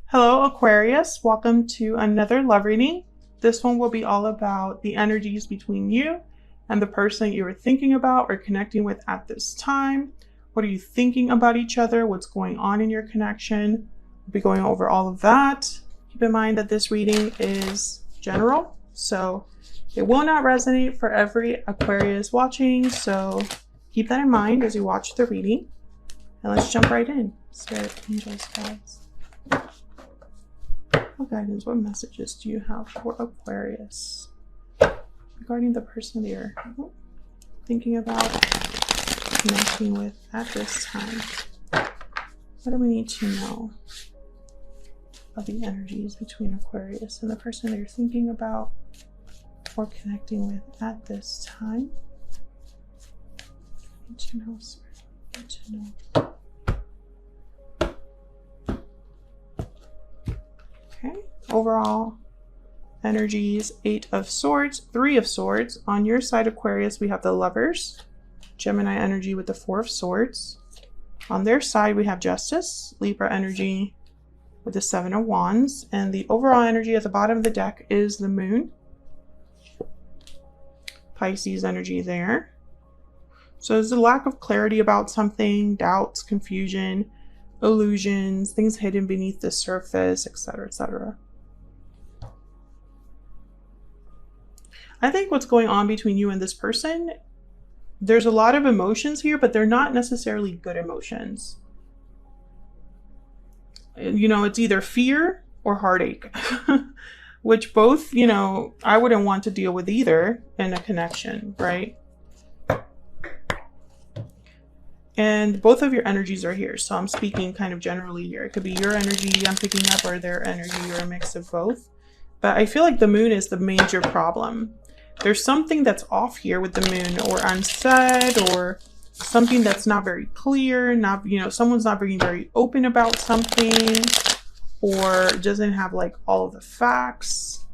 Hello, Aquarius. Welcome to another love reading. This one will be all about the energies between you and the person you are thinking about or connecting with at this time. What are you thinking about each other? What's going on in your connection? We'll be going over all of that. Keep in mind that this reading is general, so it will not resonate for every Aquarius watching. So keep that in mind as you watch the reading. And let's jump right in. Spirit, angels, guides. What guidance, what messages do you have for Aquarius regarding the person they're thinking about connecting with at this time? What do we need to know about the energies between Aquarius and the person they're thinking about or connecting with at this time? Need to know, Spirit. Need to know. Okay, overall energies, 8 of Swords, 3 of Swords. On your side, Aquarius, we have the Lovers, Gemini energy with the 4 of Swords. On their side, we have Justice, Libra energy with the 7 of Wands. And the overall energy at the bottom of the deck is the Moon. Pisces energy there. So there's a lack of clarity about something, doubts, confusion, illusions, things hidden beneath the surface, etc., etc. I think what's going on between you and this person, there's a lot of emotions here, but they're not necessarily good emotions. You know, it's either fear or heartache, which both, you know, I wouldn't want to deal with either in a connection, right? And both of your energies are here. So I'm speaking kind of generally here. It could be your energy I'm picking up or their energy or a mix of both. But I feel like the moon is the major problem. There's something that's off here with the moon or unsaid or something that's not very clear. Not, you know, someone's not being very open about something or doesn't have like all of the facts.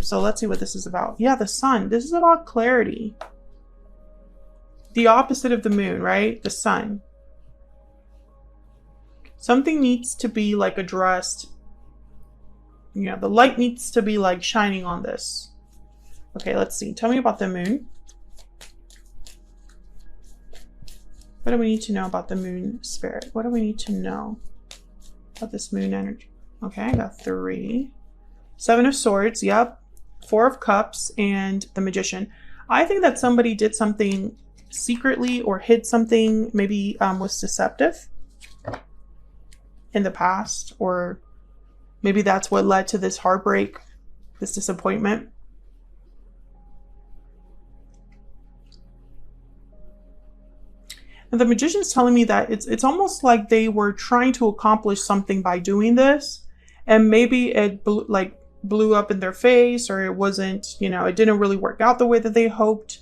So let's see what this is about. Yeah, the sun. This is about clarity. The opposite of the moon, right? The sun. Something needs to be like addressed. You know, the light needs to be like shining on this. Okay, let's see. Tell me about the moon. What do we need to know about the moon, Spirit? What do we need to know about this moon energy? Okay, I got 3. 7 of Swords, yep. 4 of Cups and the Magician. I think that somebody did something secretly or hid something, maybe was deceptive in the past, or maybe that's what led to this heartbreak, this disappointment. And the Magician's telling me that it's almost like they were trying to accomplish something by doing this, and maybe it blew up in their face, or it wasn't, you know, it didn't really work out the way that they hoped.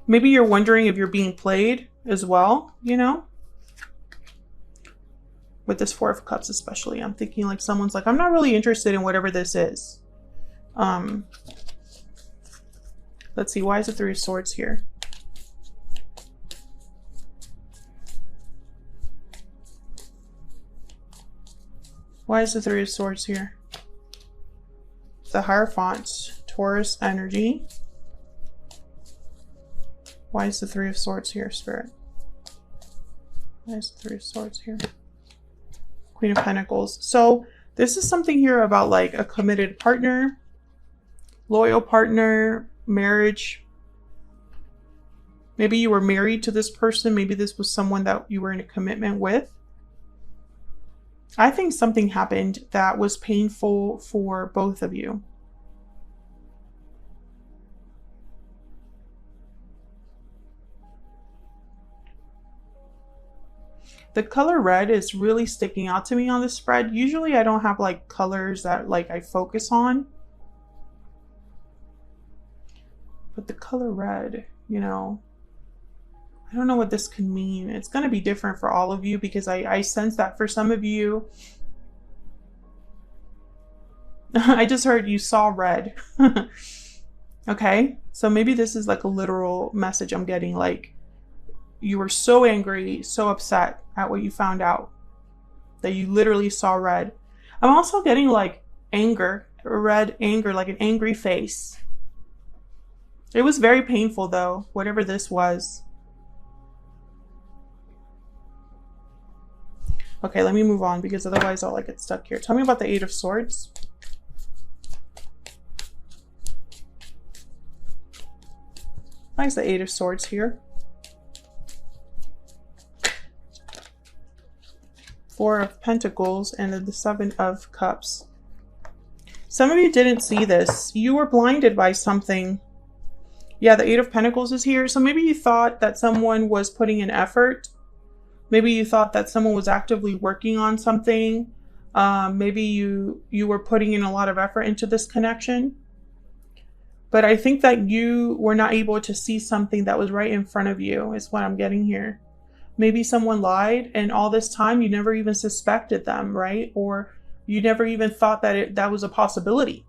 Maybe you're wondering if you're being played as well, you know? With this 4 of Cups especially. I'm thinking like someone's like, I'm not really interested in whatever this is. Let's see, why is the 3 of Swords here? Why is the 3 of Swords here? The Hierophant, Taurus energy. Why is the 3 of Swords here, Spirit? Why is the 3 of Swords here? Queen of Pentacles. So this is something here about like a committed partner, loyal partner, marriage. Maybe you were married to this person. Maybe this was someone that you were in a commitment with. I think something happened that was painful for both of you. The color red is really sticking out to me on this spread. Usually I don't have like colors that like I focus on. But the color red, you know, I don't know what this can mean. It's going to be different for all of you because I sense that for some of you. I just heard you saw red. Okay, so maybe this is like a literal message I'm getting, like you were so angry, so upset at what you found out. that you literally saw red. I'm also getting like anger, red anger, like an angry face. It was very painful though, whatever this was. Okay, let me move on because otherwise I'll like get stuck here. Tell me about the Eight of Swords. Why is the Eight of Swords here? Four of Pentacles and then the Seven of Cups. Some of you didn't see this. You were blinded by something. Yeah, the Eight of Pentacles is here. So maybe you thought that someone was putting in effort. Maybe you thought that someone was actively working on something. Maybe you were putting in a lot of effort into this connection. But I think that you were not able to see something that was right in front of you is what I'm getting here. Maybe someone lied and all this time you never even suspected them, right? Or you never even thought that that was a possibility.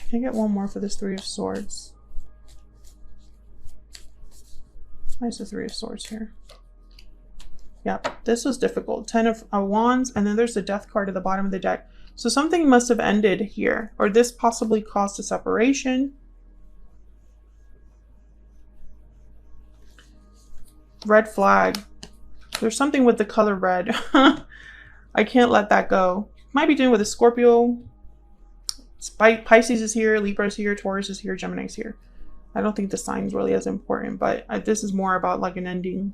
Can I get one more for this Three of Swords? Why is the Three of Swords here? Yep, this was difficult. 10 of Wands, and then there's the Death card at the bottom of the deck. So something must have ended here, or this possibly caused a separation. Red flag. There's something with the color red. I can't let that go. Might be dealing with a Scorpio. Pisces is here, Libra is here, Taurus is here, Gemini is here. I don't think the sign's really as important, but this is more about like an ending.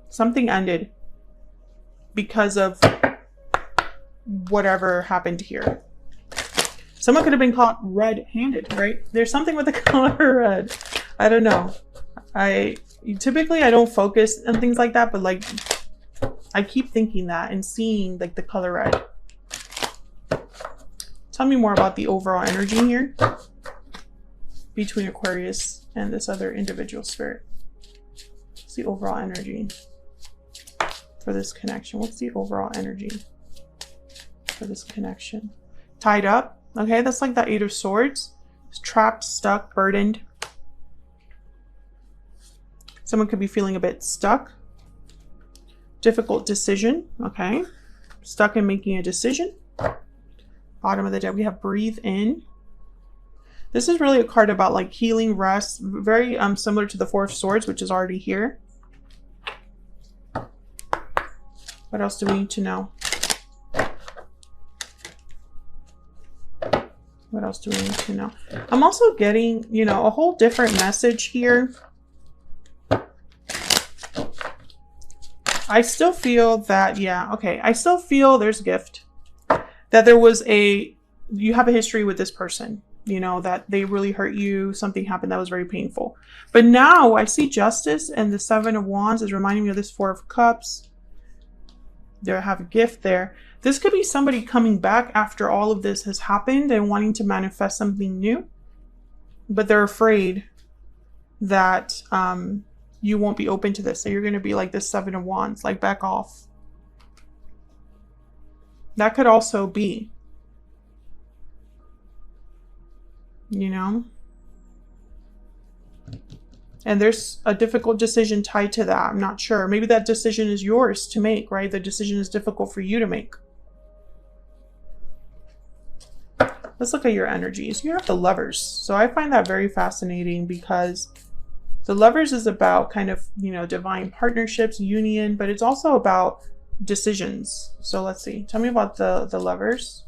Something ended because of whatever happened here. Someone could have been caught red-handed, right? There's something with the color red. I don't know. Typically I don't focus on things like that, but like I keep thinking that and seeing like the color red. Tell me more about the overall energy here between Aquarius and this other individual spirit. What's the overall energy for this connection? What's the overall energy for this connection? Tied up. Okay, that's like that Eight of Swords. It's trapped, stuck, burdened. Someone could be feeling a bit stuck. Difficult decision. Okay. Stuck in making a decision. Bottom of the deck, we have breathe in. This is really a card about like healing, rest, very similar to the Four of Swords, which is already here. What else do we need to know? What else do we need to know? I'm also getting, you know, a whole different message here. I still feel that, yeah, okay. I still feel there's a gift. That there was you have a history with this person, you know, that they really hurt you. Something happened that was very painful. But now I see justice, and the Seven of Wands is reminding me of this Four of Cups. There I have a gift there. This could be somebody coming back after all of this has happened and wanting to manifest something new. But they're afraid that you won't be open to this. So you're going to be like this Seven of Wands, like back off. That could also be, you know, and there's a difficult decision tied to that. I'm not sure. Maybe that decision is yours to make, right? The decision is difficult for you to make. Let's look at your energies. You have the Lovers. So I find that very fascinating because the Lovers is about kind of, you know, divine partnerships, union, but it's also about decisions. So let's see. Tell me about the Lovers.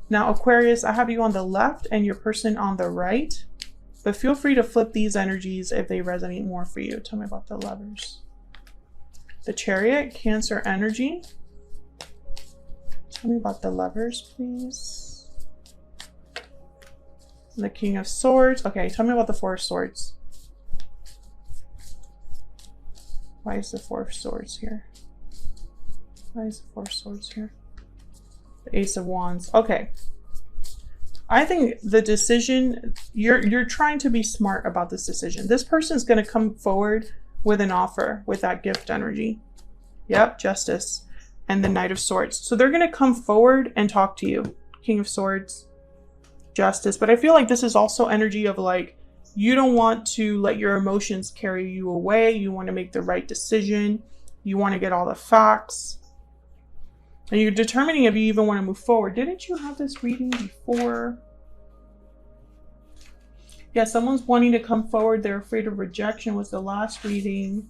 Now, Aquarius, I have you on the left and your person on the right. But feel free to flip these energies if they resonate more for you. Tell me about the Lovers. The Chariot, Cancer energy. Tell me about the Lovers, please. The King of Swords. Okay, tell me about the Four of Swords. Why is the Four of Swords here? Why is the Four of Swords here? The Ace of Wands. Okay. I think the decision, you're trying to be smart about this decision. This person is going to come forward with an offer with that gift energy. Yep, Justice. And the Knight of Swords. So they're going to come forward and talk to you. King of Swords. Justice. But I feel like this is also energy of like, you don't want to let your emotions carry you away. You want to make the right decision. You want to get all the facts. And you're determining if you even want to move forward. Didn't you have this reading before? Yeah, someone's wanting to come forward. They're afraid of rejection was the last reading.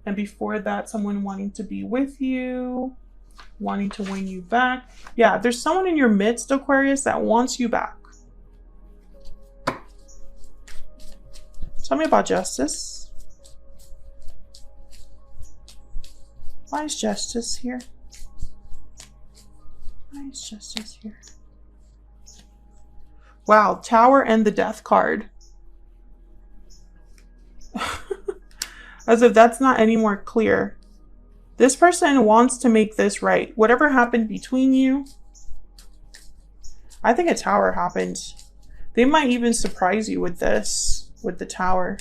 And before that, someone wanting to be with you, wanting to win you back. Yeah, there's someone in your midst, Aquarius, that wants you back. Tell me about Justice. Why is Justice here? Why is Justice here? Wow, Tower and the Death card. As if that's not any more clear. This person wants to make this right. Whatever happened between you, I think a Tower happened. They might even surprise you with this, with the Tower.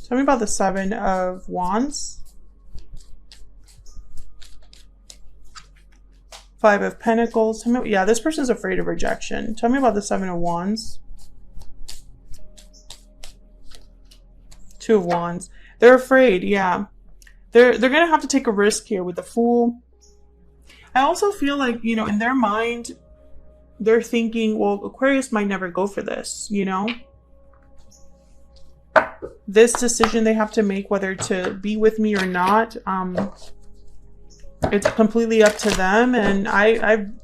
Tell me about the Seven of Wands. Five of Pentacles. Tell me, yeah, this person's afraid of rejection. Tell me about the Seven of Wands. Two of Wands. They're afraid, yeah. They're gonna have to take a risk here with the Fool. I also feel like, you know, in their mind, they're thinking, well, Aquarius might never go for this, you know? This decision they have to make, whether to be with me or not, it's completely up to them, and I'm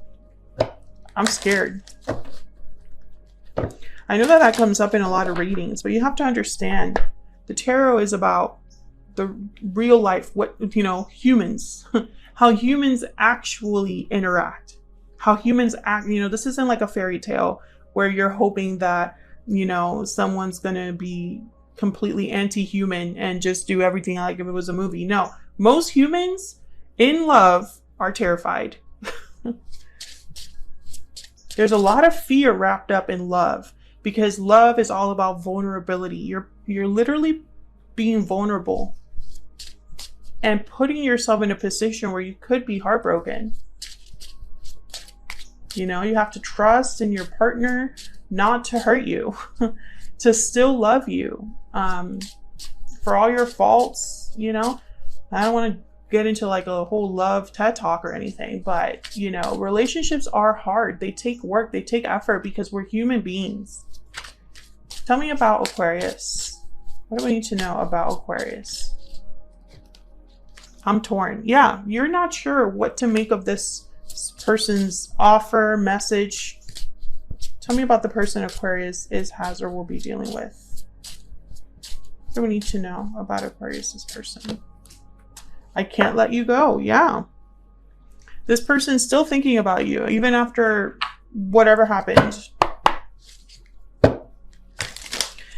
scared. I know that comes up in a lot of readings, but you have to understand, the tarot is about the real life, what, you know, humans, how humans actually interact, how humans act. You know, this isn't like a fairy tale where you're hoping that, you know, someone's gonna be completely anti-human and just do everything like if it was a movie. No, most humans in love are terrified. There's a lot of fear wrapped up in love, because love is all about vulnerability. You're literally being vulnerable and putting yourself in a position where you could be heartbroken. You know, you have to trust in your partner not to hurt you, to still love you, for all your faults. You know, I don't want to get into like a whole love TED talk or anything, but you know, relationships are hard. They take work, they take effort, because we're human beings. Tell me about Aquarius. What do we need to know about Aquarius? I'm torn. Yeah, you're not sure what to make of this person's offer, message. Tell me about the person Aquarius is, has, or will be dealing with. What do we need to know about Aquarius's person? I can't let you go. Yeah. This person's still thinking about you, even after whatever happened.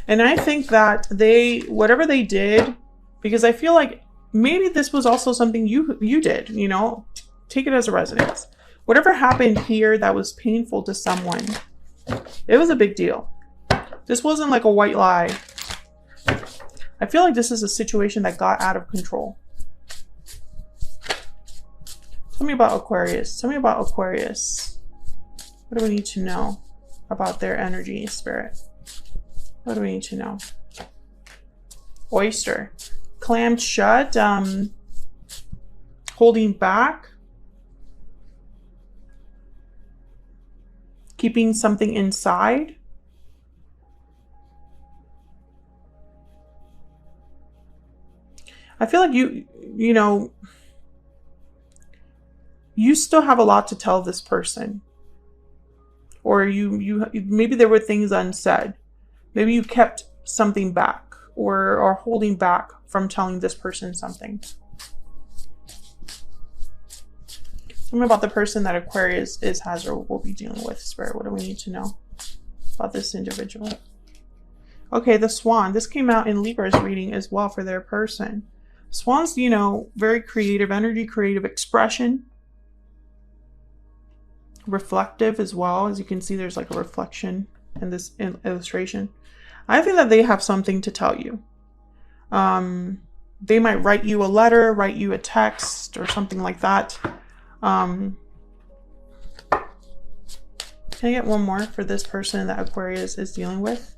And I think that whatever they did, because I feel like maybe this was also something you did, you know, take it as a resonance. Whatever happened here that was painful to someone, it was a big deal. This wasn't like a white lie. I feel like this is a situation that got out of control. Tell me about Aquarius. Tell me about Aquarius. What do we need to know about their energy, spirit? What do we need to know? Oyster. Clammed shut. Holding back. Keeping something inside. I feel like you know, you still have a lot to tell this person. Or you maybe there were things unsaid. Maybe you kept something back, or are holding back from telling this person something. Tell me about the person that Aquarius has, or will be dealing with, spirit. What do we need to know about this individual? Okay, the Swan. This came out in Libra's reading as well for their person. Swans, you know, very creative energy, creative expression. Reflective as well. As you can see, there's like a reflection in this illustration. I think that they have something to tell you. They might write you a letter, write you a text, or something like that. Can I get one more for this person that Aquarius is dealing with?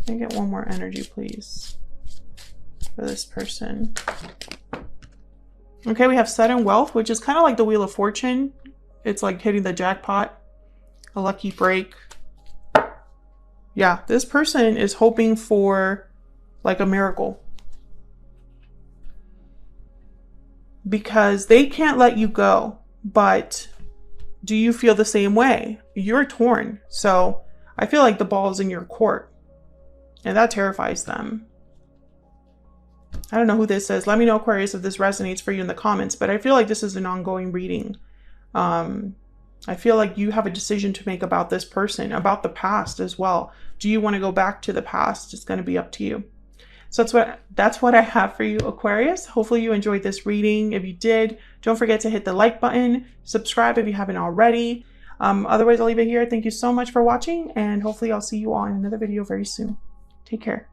Can I get one more energy, please, for this person? Okay, we have sudden wealth, which is kind of like the Wheel of Fortune. It's like hitting the jackpot, a lucky break. Yeah, this person is hoping for like a miracle, because they can't let you go. But do you feel the same way? You're torn. So I feel like the ball is in your court, and that terrifies them. I don't know who this is. Let me know, Aquarius, if this resonates for you in the comments, but I feel like this is an ongoing reading. I feel like you have a decision to make about this person, about the past as well. Do you want to go back to the past? It's going to be up to you. So that's what I have for you, Aquarius. Hopefully you enjoyed this reading. If you did, don't forget to hit the like button, subscribe if you haven't already. Otherwise, I'll leave it here. Thank you so much for watching, and hopefully I'll see you all in another video very soon. Take care.